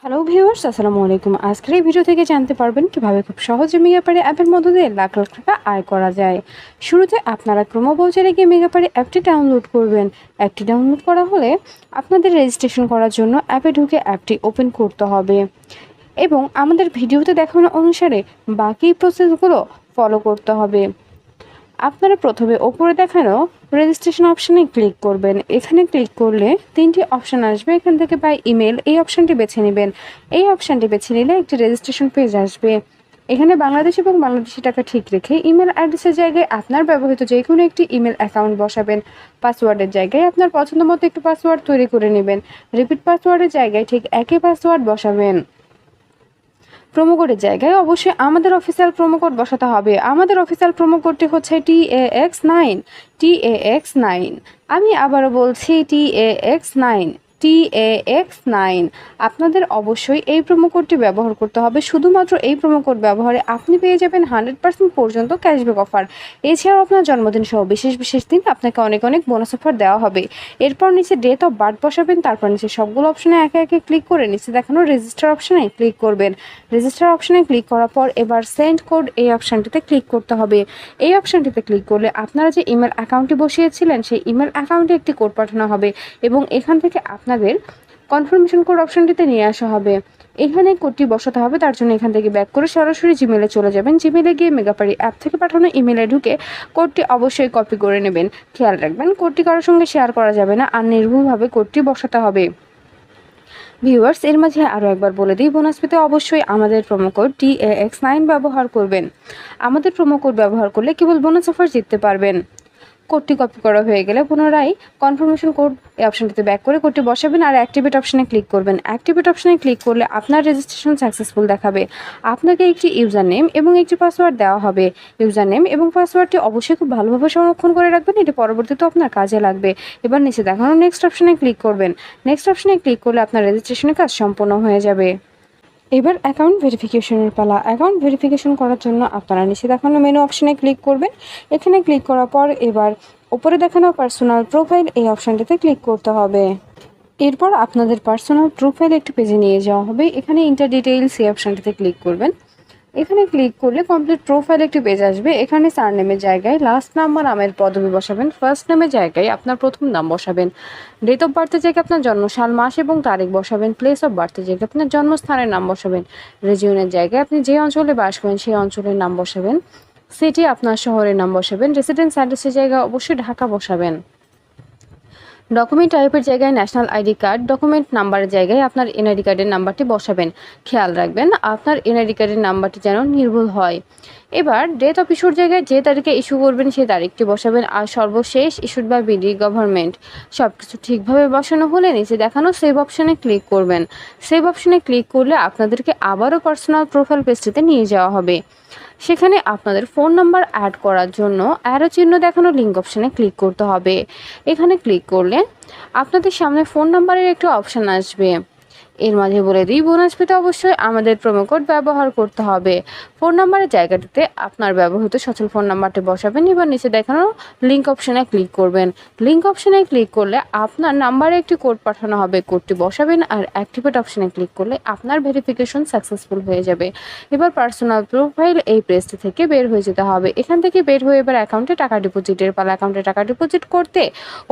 Hello viewers, আসসালামু আলাইকুম। আজকের এই ভিডিও থেকে জানতে পারবেন কিভাবে খুব সহজে মেগাপারি অ্যাপের মধ্য দিয়ে লাখ লাখ টাকা আয় করা যায়। শুরুতে আপনারা ক্রোমো ব্রাউজারে গিয়ে মেগাপারি অ্যাপটি ডাউনলোড করবেন। অ্যাপটি ডাউনলোড করা হলে আপনাদের রেজিস্ট্রেশন করার জন্য অ্যাপে ঢুকে অ্যাপটি ওপেন করতে হবে এবং আমাদের ভিডিওতে দেখানো অনুসারে বাকি প্রসেসগুলো ফলো করতে হবে। আপনারা প্রথমে ওপরে দেখানো রেজিস্ট্রেশন অপশানে ক্লিক করবেন। এখানে ক্লিক করলে তিনটি অপশান আসবে। এখান থেকে বাই ইমেল এই অপশানটি বেছে নেবেন। এই অপশানটি বেছে নিলে একটি রেজিস্ট্রেশন পেজ আসবে। এখানে বাংলাদেশ এবং বাংলাদেশি টাকা ঠিক রেখে ইমেল অ্যাড্রেসের জায়গায় আপনার ব্যবহৃত যে কোনো একটি ইমেল অ্যাকাউন্ট বসাবেন। পাসওয়ার্ডের জায়গায় আপনার পছন্দ মতো একটি পাসওয়ার্ড তৈরি করে নেবেন। রিপিট পাসওয়ার্ডের জায়গায় ঠিক একই পাসওয়ার্ড বসাবেন। প্রোমো কোডের জায়গায় অবশ্যই আমাদের অফিসিয়াল প্রোমো কোড বসাতে হবে। আমাদের অফিসিয়াল প্রোমো কোডটি হচ্ছে TAX9। আমি আবারও বলছি TAX9। আপনাদের অবশ্যই এই প্রোমো কোডটি ব্যবহার করতে হবে। শুধুমাত্র এই প্রোমো কোড ব্যবহারে আপনি পেয়ে যাবেন 100% পর্যন্ত ক্যাশব্যাক অফার। এছাড়াও আপনার জন্মদিন সহ বিশেষ বিশেষ দিন আপনাকে অনেক অনেক বোনাস অফার দেওয়া হবে। এরপর নিচে ডেট অফ বার্থ বসাবেন। তারপর নিচে সবগুলো অপশনে একে একে ক্লিক করে নিচে দেখানো রেজিস্টার অপশনে ক্লিক করবেন। রেজিস্টার অপশনে ক্লিক করার পর এবার সেন্ড কোড এই অপশানটিতে ক্লিক করতে হবে। এই অপশানটিতে ক্লিক করলে আপনারা যে ইমেল অ্যাকাউন্টটি বসিয়েছিলেন সেই ইমেল অ্যাকাউন্টে একটি কোড পাঠানো হবে এবং এখান থেকে আপনাদের কনফার্মেশন কোড অপশানটিতে নিয়ে আসা হবে। এখানে কোডটি বসাতে হবে। তার জন্য এখান থেকে ব্যাক করে সরাসরি জিমেলে চলে যাবেন। জিমেলে গিয়ে মেগাপারি অ্যাপ থেকে পাঠানো ইমেলে ঢুকে কোডটি অবশ্যই কপি করে নেবেন। খেয়াল রাখবেন কোডটি কারোর সঙ্গে শেয়ার করা যাবে না, আর নির্ভুলভাবে কোডটি বসাতে হবে। ভিউয়ার্স, এর মাঝে আরও একবার বলে দিই, বোনাস পেতে অবশ্যই আমাদের প্রোমো কোড TAX9 ব্যবহার করবেন। আমাদের প্রোমো কোড ব্যবহার করলে কেবল বোনাস অফার জিততে পারবেন। কোডটি কপি করা হয়ে গেলে পুনরায় কনফার্মেশন কোড এই অপশানটিতে ব্যাক করে কোডটি বসাবেন আর অ্যাক্টিভেট অপশানে ক্লিক করবেন। অ্যাক্টিভেট অপশানে ক্লিক করলে আপনার রেজিস্ট্রেশন সাকসেসফুল দেখাবে। আপনাকে একটি ইউজার নেম এবং একটি পাসওয়ার্ড দেওয়া হবে। ইউজার নেম এবং পাসওয়ার্ডটি অবশ্যই খুব ভালোভাবে সংরক্ষণ করে রাখবেন, এটি পরবর্তীতে আপনার কাজে লাগবে। এবার নিচে দেখানো নেক্সট অপশানে ক্লিক করবেন। নেক্সট অপশানে ক্লিক করলে আপনার রেজিস্ট্রেশনের কাজ সম্পূর্ণ হয়ে যাবে। এবার অ্যাকাউন্ট ভেরিফিকেশনের পালা। অ্যাকাউন্ট ভেরিফিকেশন করার জন্য আপনারা নিচে দেখানো মেনু অপশানে ক্লিক করবেন। এখানে ক্লিক করার পর এবার উপরে দেখানো পার্সোনাল প্রোফাইল এই অপশানটিতে ক্লিক করতে হবে। এরপর আপনাদের পার্সোনাল প্রোফাইল একটি পেজে নিয়ে যাওয়া হবে। এখানে ইন্টার ডিটেইলস এই অপশানটিতে ক্লিক করবেন। এখানে ক্লিক করলে কমপ্লিট প্রোফাইল একটি পেজ আসবে। এখানে সারনেমের জায়গায় লাস্ট নাম্বার নামের পদবি বসাবেন। ফার্স্ট নেমের জায়গায় আপনার প্রথম নাম বসাবেন। ডেট অফ বার্থের জায়গায় আপনার জন্ম সাল, মাস এবং তারিখ বসাবেন। প্লেস অফ বার্থের জায়গায় আপনার জন্মস্থানের নাম বসাবেন। রিজিয়নের জায়গায় আপনি যে অঞ্চলে বাস করেন সেই অঞ্চলের নাম বসাবেন। সিটি আপনার শহরের নাম বসাবেন। রেসিডেন্স অ্যাড্রেসের জায়গায় অবশ্যই ঢাকা বসাবেন। ডকুমেন্ট টাইপের জায়গায় ন্যাশনাল আইডি কার্ড, ডকুমেন্ট নাম্বারের জায়গায় আপনার এনআইডি কার্ডের নাম্বারটি বসাবেন। খেয়াল রাখবেন আপনার এনআইডি কার্ডের নাম্বারটি যেন নির্ভুল হয়। এবার ডেট অফ ইস্যুর জায়গায় যে তারিখে ইস্যু করবেন সেই তারিখটি বসাবেন। আর সর্বশেষ ইস্যুড বাই বিডি গভর্নমেন্ট। সব কিছু ঠিকভাবে বসানো হলে নিচে দেখানো সেভ অপশানে ক্লিক করবেন। সেভ অপশানে ক্লিক করলে আপনাদেরকে আবারও পার্সোনাল প্রোফাইল পেজটিতে নিয়ে যাওয়া হবে। সেখানে আপনাদের ফোন নাম্বার অ্যাড করার জন্য অ্যারো চিহ্ন দেখানো লিঙ্ক অপশানে ক্লিক করতে হবে। এখানে ক্লিক করলে আপনাদের সামনে ফোন নাম্বারের একটি অপশান আসবে। এর মাঝে বলে দিই, বোনাস পেতে অবশ্যই আমাদের প্রোমো কোড ব্যবহার করতে হবে। ফোন নাম্বারের জায়গাটিতে আপনার ব্যবহৃত সচল ফোন নাম্বারটি বসাবেন। এবার নিচে দেখানো লিঙ্ক অপশানে ক্লিক করবেন। লিঙ্ক অপশানে ক্লিক করলে আপনার নাম্বারে একটি কোড পাঠানো হবে। কোডটি বসাবেন আর অ্যাক্টিভেট অপশানে ক্লিক করলে আপনার ভেরিফিকেশন সাকসেসফুল হয়ে যাবে। এবার পার্সোনাল প্রোফাইল এই পেজটি থেকে বের হয়ে যেতে হবে। এখান থেকে বের হয়ে এবার অ্যাকাউন্টে টাকা ডিপোজিটের পালা। অ্যাকাউন্টে টাকা ডিপোজিট করতে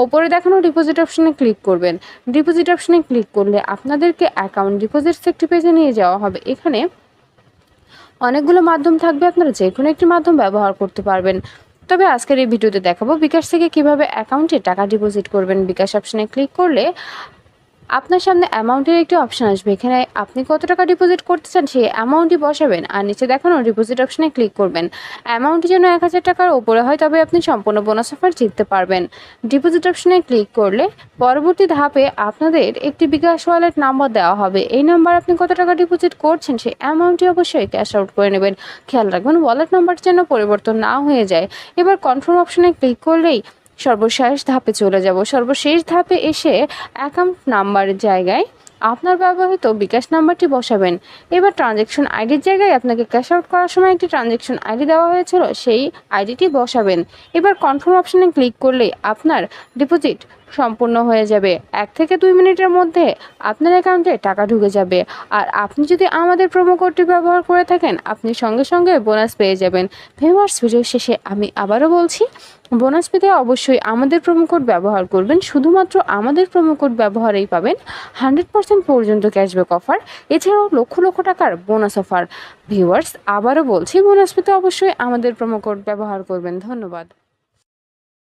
ওপরে দেখানো ডিপোজিট অপশানে ক্লিক করবেন। ডিপোজিট অপশানে ক্লিক করলে আপনাদেরকে অ্যাকাউন্ট ডিপোজিটস একটি পেজে নিয়ে যাওয়া হবে। এখানে অনেকগুলো মাধ্যম থাকবে, আপনারা যে কোনো একটি মাধ্যম ব্যবহার করতে পারবেন। তবে আজকের এই ভিডিওতে দেখাবো বিকাশ থেকে কিভাবে অ্যাকাউন্টে টাকা ডিপোজিট করবেন। বিকাশ অপশানে ক্লিক করলে আপনার সামনে অ্যামাউন্টের একটি অপশান আসবে। এখানে আপনি কত টাকা ডিপোজিট করতে চান সেই অ্যামাউন্টই বসাবেন আর নিচে দেখানো ডিপোজিট অপশানে ক্লিক করবেন। অ্যামাউন্টটি যেন 1000 টাকার উপরে হয়, তবে আপনি সম্পূর্ণ বোনাস অফার জিততে পারবেন। ডিপোজিট অপশানে ক্লিক করলে পরবর্তী ধাপে আপনাদের একটি বিকাশ ওয়ালেট নাম্বার দেওয়া হবে। এই নাম্বার আপনি কত টাকা ডিপোজিট করছেন সেই অ্যামাউন্টটি অবশ্যই ক্যাশ আউট করে নেবেন। খেয়াল রাখবেন ওয়ালেট নাম্বারটি যেন পরিবর্তন না হয়ে যায়। এবার কনফার্ম অপশানে ক্লিক করলেই সর্বশেষ ধাপে চলে যাব। সর্বশেষ ধাপে এসে অ্যাকাউন্ট নাম্বারের জায়গায় আপনার ব্যবহৃত বিকাশ নাম্বারটি বসাবেন। এবার ট্রানজ্যাকশন আইডির জায়গায় আপনাকে ক্যাশ আউট করার সময় একটি ট্রানজ্যাকশন আইডি দেওয়া হয়েছিল, সেই আইডিটি বসাবেন। এবার কনফার্ম অপশানে ক্লিক করলে আপনার ডিপোজিট সম্পূর্ণ হয়ে যাবে। 1 থেকে 2 মিনিটের মধ্যে আপনার অ্যাকাউন্টে টাকা ঢুকে যাবে। আর আপনি যদি আমাদের প্রোমো কোডটি ব্যবহার করে থাকেন, আপনি সঙ্গে সঙ্গে বোনাস পেয়ে যাবেন। ভিউয়ার্স, ভিডিও শেষে আমি আবারও বলছি, বোনাস পেতে অবশ্যই আমাদের প্রোমো কোড ব্যবহার করবেন। শুধুমাত্র আমাদের প্রোমো কোড ব্যবহারেই পাবেন 100% পর্যন্ত ক্যাশব্যাক অফার, এছাড়াও লক্ষ লক্ষ টাকার বোনাস অফার। ভিউয়ার্স, আবারও বলছি, বোনাস পেতে অবশ্যই আমাদের প্রোমো কোড ব্যবহার করবেন। ধন্যবাদ।